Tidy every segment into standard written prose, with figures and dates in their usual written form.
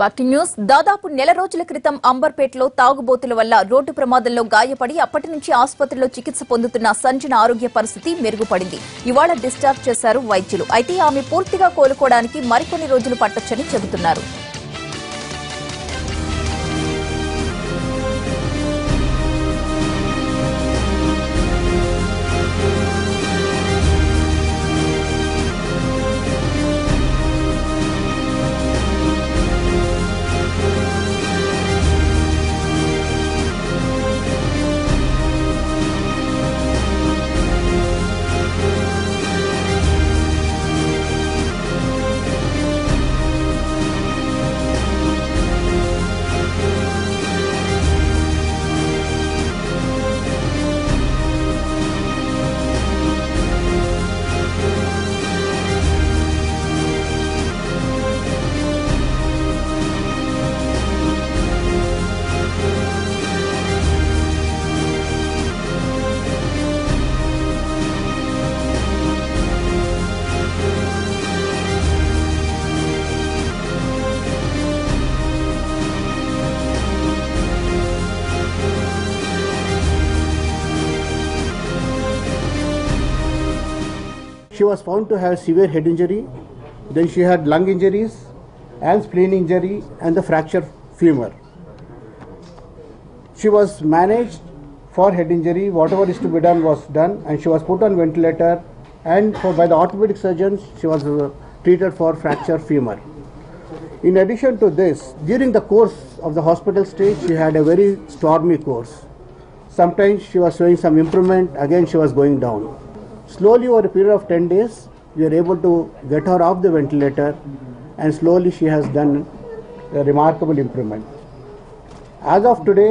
బాకీ న్యూస్ దాదాపు నెల రోజుల క్రితం అంబర్పేటలో తాగుబోతుల వల్ల రోడ్డు ప్రమాదంలో గాయపడి అప్పటి నుంచి ఆసుపత్రిలో చికిత్స పొందుతున్న సంజన ఆరోగ్య పరిస్థితి మెరుగుపడింది. ఇవాళ డిశ్చార్జ్ చేశారు వైద్యులు. అయితే ఆమె పూర్తిగా కోలుకోవడానికి మరికొన్ని రోజులు పట్టొచ్చని చెబుతున్నారు. She was found to have severe head injury, then she had lung injuries and spleen injury and the fractured femur. She was managed for head injury, whatever is to be done was done, and she was put on ventilator, and by the orthopedic surgeons she was treated for fractured femur. In addition to this, during the course of the hospital stay, she had a very stormy course. Sometimes she was showing some improvement, again she was going down. Slowly over a period of 10 days, we were able to get her off the ventilator, and slowly she has done a remarkable improvement. As of today,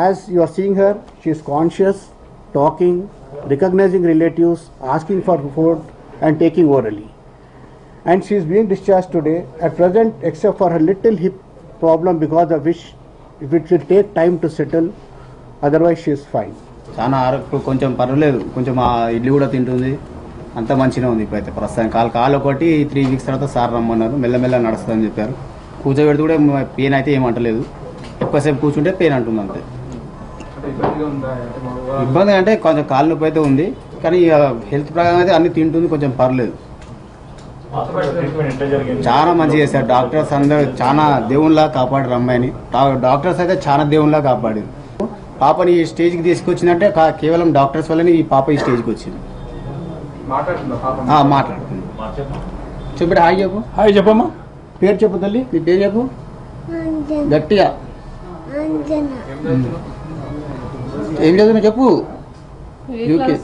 as you are seeing her, she is conscious, talking, recognizing relatives, asking for food and taking orally. And she is being discharged today. At present, except for her little hip problem, because of which it will take time to settle, otherwise she is fine. చాలా ఇప్పుడు కొంచెం పర్వాలేదు, కొంచెం ఇడ్లీ కూడా తింటుంది, అంత మంచిగా ఉంది. ఇప్పుడైతే ప్రస్తుతానికి కాలు ఒకటి 3 వీక్స్ తర్వాత సార్ రమ్మన్నారు, మెల్లమెల్ల నడుస్తుందని చెప్పారు. కూర్చోబెడితే కూడా పెయిన్ అయితే ఏమంటలేదు, ఎక్కువసేపు కూర్చుంటే పెయిన్ అంటుంది అంతే. ఇబ్బంది అంటే కొంచెం కాలు నొప్పి అయితే ఉంది, కానీ హెల్త్ ప్రకారం అయితే అన్ని తింటుంది, కొంచెం పర్లేదు. చాలా మంచిగా చేశారు డాక్టర్స్, అందరూ చాలా దేవుళ్ళ కాపాడారు అమ్మాయిని. డాక్టర్స్ అయితే చాలా దేవుళ్ళ కాపాడారు. పాపని ఈ స్టేజ్కి తీసుకొచ్చిందంటే కేవలం డాక్టర్స్ వల్లనే ఈ పాప ఈ స్టేజ్కి వచ్చింది. మాట్లాడుతుంది. చెప్పి హాయ్ చెప్పు. హాయ్ చెప్పమ్మా. పేరు చెప్పు తల్లి, నీ పేరు చెప్పు గట్టిగా. ఏం చదువుతున్నావు చెప్పు.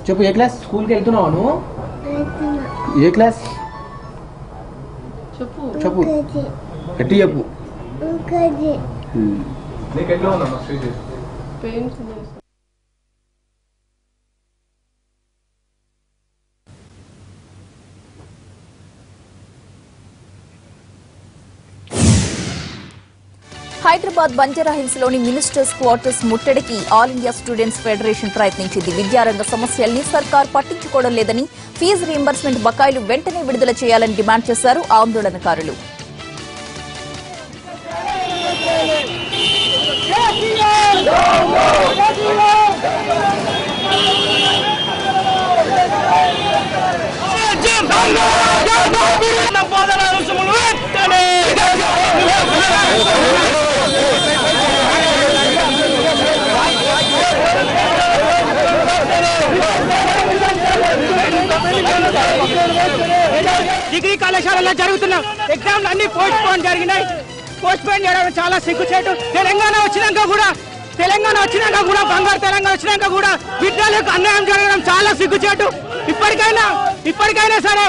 చెప్పు ఏ క్లాస్? స్కూల్కి వెళ్తున్నావు నువ్వు? ఏ క్లాస్ చెప్పు, గట్టి చెప్పు. హైదరాబాద్ బంజారాహిల్స్ లోని మినిస్టర్స్ క్వార్టర్స్ ముట్టడికి ఆల్ ఇండియా స్టూడెంట్స్ ఫెడరేషన్ ప్రయత్నించింది. విద్యారంగ సమస్యల్ని సర్కార్ పట్టించుకోవడం లేదని, ఫీజు రీయింబర్స్మెంట్ బకాయిలు వెంటనే విడుదల చేయాలని డిమాండ్ చేశారు ఆందోళనకారులు. డిగ్రీ కళాశాలలో జరుగుతున్న ఎగ్జామ్లు అన్ని పోస్ట్ పోన్ జరిగినాయి. పోస్ట్ పోన్ చేయడం చాలా సిగ్గుచేటు. తెలంగాణ వచ్చినాక కూడా బంగారు తెలంగాణ వచ్చినాక కూడా విద్యార్థులకు అన్యాయం జరగడం చాలా సిగ్గుచేటు. ఇప్పటికైనా సరే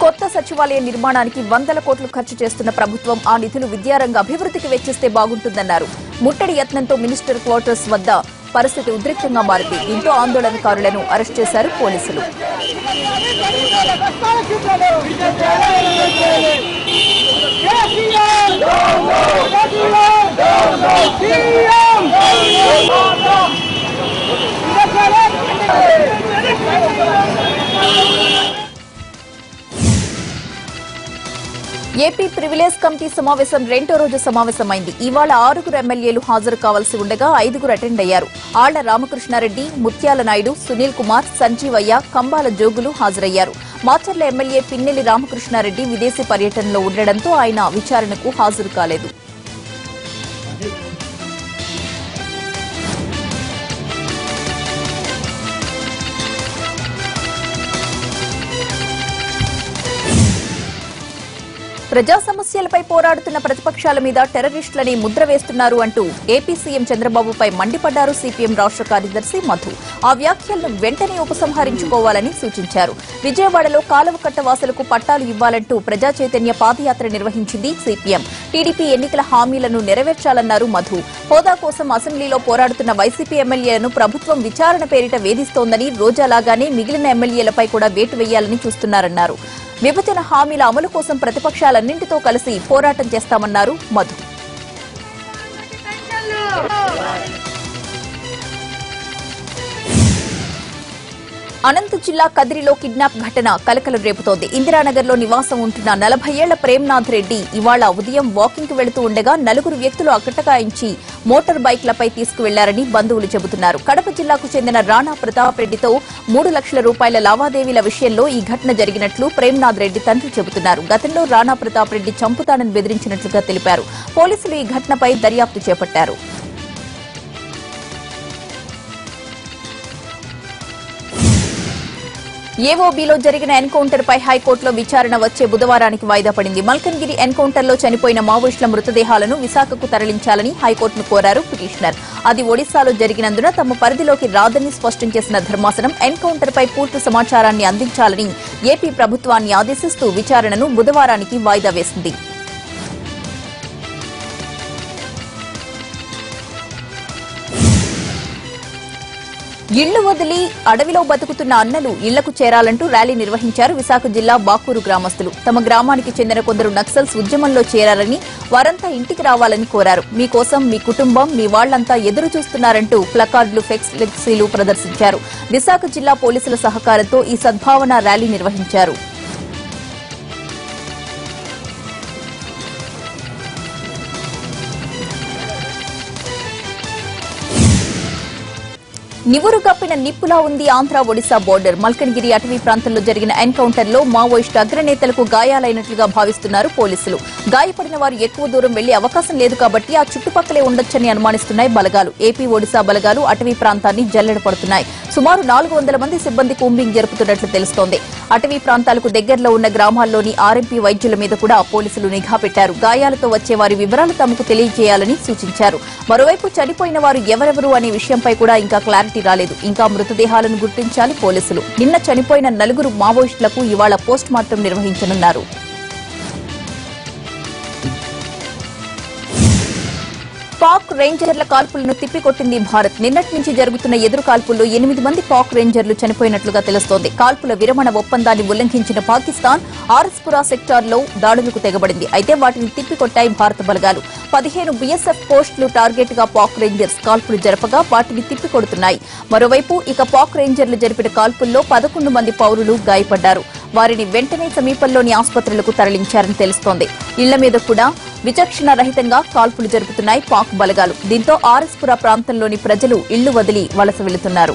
కొత్త సచివాలయ నిర్మాణానికి 100 కోట్లు ఖర్చు చేస్తున్న ప్రభుత్వం ఆ నిధులు విద్యారంగ అభివృద్ధికి వెచ్చిస్తే బాగుంటుందన్నారు. ముట్టడి యత్నంతో మినిస్టర్ క్వార్టర్స్ వద్ద పరిస్థితి ఉద్రిక్తంగా మారింది. దీంతో ఆందోళనకారులను అరెస్ట్ చేశారు పోలీసులు. ఏపీ ప్రివిలేజ్ కమిటీ సమావేశం రెండో రోజు సమావేశమైంది. ఇవాళ 6 ఎమ్మెల్యేలు హాజరు కావాల్సి ఉండగా 5 అటెండ్ అయ్యారు. ఆళ్ల రామకృష్ణారెడ్డి, ముత్యాల నాయుడు, సునీల్ కుమార్, సంజీవయ్య, కంబాల జోగులు హాజరయ్యారు. మాచర్ల ఎమ్మెల్యే పిన్నెల్లి రామకృష్ణారెడ్డి విదేశీ పర్యటనలో ఉండడంతో ఆయన విచారణకు హాజరు కాలేదు. ప్రజా సమస్యలపై పోరాడుతున్న ప్రతిపక్షాల మీద టెర్రరిస్టులని ముద్ర వేస్తున్నారు అంటూ ఏపీ సీఎం చంద్రబాబుపై మండిపడ్డారు సిపిఎం రాష్ట్ర కార్యదర్శి మధు. ఆ వ్యాఖ్యలను వెంటనే ఉపసంహరించుకోవాలని సూచించారు. విజయవాడలో కాలువకట్ట వాసులకు పట్టాలు ఇవ్వాలంటూ ప్రజా చైతన్య పాదయాత్ర నిర్వహించింది సిపిఎం. టీడీపీ ఎన్నికల హామీలను నెరవేర్చాలన్నారు మధు. హోదా కోసం అసెంబ్లీలో పోరాడుతున్న వైసీపీ ఎమ్మెల్యేలను ప్రభుత్వం విచారణ పేరిట వేధిస్తోందని, రోజాలాగానే మిగిలిన ఎమ్మెల్యేలపై కూడా వేటు వేయాలని చూస్తున్నారన్నారు. విభజన హామీల అమలు కోసం ప్రతిపక్షాలన్నింటితో కలిసి పోరాటం చేస్తామన్నారు మధు. అనంత జిల్లా కదిరిలో కిడ్నాప్ ఘటన కలకలం రేపుతోంది. ఇందిరానగర్లో నివాసం ఉంటున్న 40 ఏళ్ల ప్రేమ్నాథ్ రెడ్డి ఇవాళ ఉదయం వాకింగ్ కు వెళుతూ ఉండగా 4 వ్యక్తులు అక్కటకాయించి మోటార్ బైక్లపై తీసుకువెళ్లారని బంధువులు చెబుతున్నారు. కడప జిల్లాకు చెందిన రాణా ప్రతాప్ రెడ్డితో 3 లక్షల రూపాయల లావాదేవీల విషయంలో ఈ ఘటన జరిగినట్లు ప్రేమ్నాథ్ రెడ్డి తండ్రి చెబుతున్నారు. గతంలో రాణా ప్రతాప్ రెడ్డి చంపుతానని బెదిరించినట్లుగా తెలిపారు. పోలీసులు ఈ ఘటనపై దర్యాప్తు చేపట్టారు. ఏఓబీలో జరిగిన ఎన్కౌంటర్ పై హైకోర్టులో విచారణ వచ్చే బుధవారానికి వాయిదా పడింది. మల్కన్గిరి ఎన్కౌంటర్లో చనిపోయిన మావోయిస్టుల మృతదేహాలను విశాఖకు తరలించాలని హైకోర్టును కోరారు పిటిషనర్. అది ఒడిశాలో జరిగినందున తమ పరిధిలోకి రాదని స్పష్టం చేసిన ధర్మాసనం ఎన్కౌంటర్ పై పూర్తి సమాచారాన్ని అందించాలని ఏపీ ప్రభుత్వాన్ని ఆదేశిస్తూ విచారణను బుధవారానికి వాయిదా వేసింది. ఇళ్లు వదిలి అడవిలో బతుకుతున్న అన్నలు ఇళ్లకు చేరాలంటూ ర్యాలీ నిర్వహించారు విశాఖ జిల్లా బాకూరు గ్రామస్తులు. తమ గ్రామానికి చెందిన కొందరు నక్సల్స్ ఉద్యమంలో చేరారని, వారంతా ఇంటికి రావాలని కోరారు. మీకోసం మీ కుటుంబం, మీ వాళ్లంతా ఎదురు చూస్తున్నారంటూ ప్లకార్డులు, ఫ్లెక్సీలు ప్రదర్శించారు. విశాఖ జిల్లా పోలీసుల సహకారంతో ఈ సద్భావన ర్యాలీ నిర్వహించారు. నివురు కప్పిన నిప్పులా ఉంది ఆంధ్ర ఒడిశా బోర్డర్. మల్కన్గిరి అటవీ ప్రాంతంలో జరిగిన ఎన్కౌంటర్ లో మావోయిస్టు అగ్రనేతలకు గాయాలైనట్లుగా భావిస్తున్నారు పోలీసులు. గాయపడిన వారు ఎక్కువ దూరం వెళ్లే అవకాశం లేదు కాబట్టి ఆ చుట్టుపక్కలే ఉండొచ్చని అనుమానిస్తున్నాయి బలగాలు. ఏపీ ఒడిశా బలగాలు అటవీ ప్రాంతాన్ని జల్లెడ పడుతున్నాయి. సుమారు 400 మంది సిబ్బంది కూంబింగ్ జరుపుతున్నట్లు తెలుస్తోంది. అటవీ ప్రాంతాలకు దగ్గరలో ఉన్న గ్రామాల్లోని ఆర్ఎంపీ వైద్యుల మీద కూడా పోలీసులు నిఘా పెట్టారు. గాయాలతో వచ్చే వారి వివరాలు తమకు తెలియజేయాలని సూచించారు. మరోవైపు చనిపోయిన వారు ఎవరెవరు అనే విషయంపై కూడా ఇంకా క్లారిటీ రాలేదు. ఇంకా మృతదేహాలను గుర్తించాలి పోలీసులు. నిన్న చనిపోయిన 4 మావోయిస్టులకు ఇవాళ పోస్ట్ మార్టం నిర్వహించనున్నారు. పాక్ రేంజర్ల కాల్పులను తిప్పికొట్టింది భారత్. నిన్నటి నుంచి జరుగుతున్న ఎదురు కాల్పుల్లో 8 మంది పాక్ రేంజర్లు చనిపోయినట్లుగా తెలుస్తోంది. కాల్పుల విరమణ ఒప్పందాన్ని ఉల్లంఘించిన పాకిస్తాన్ ఆర్ఎస్పురా సెక్టార్లో దాడులకు తెగబడింది. అయితే వాటిని తిప్పికొట్టాయి భారత బలగాలు. 15 బీఎస్ఎఫ్ పోస్టులు టార్గెట్ గా పాక్ రేంజర్స్ కాల్పులు జరపగా వాటిని తిప్పికొడుతున్నాయి. మరోవైపు ఇక పాక్ రేంజర్లు జరిపిన కాల్పుల్లో 11 మంది పౌరులు గాయపడ్డారు. వారిని వెంటనే సమీపంలోని ఆసుపత్రులకు తరలించారని తెలుస్తోంది. ఇళ్ల మీద కూడా విచక్షణ రహితంగా కాల్పులు జరుపుతున్నాయి పాక్ బలగాలు. దీంతో ఆర్ఎస్పురా ప్రాంతంలోని ప్రజలు ఇళ్లు వదిలి వలస వెళుతున్నారు.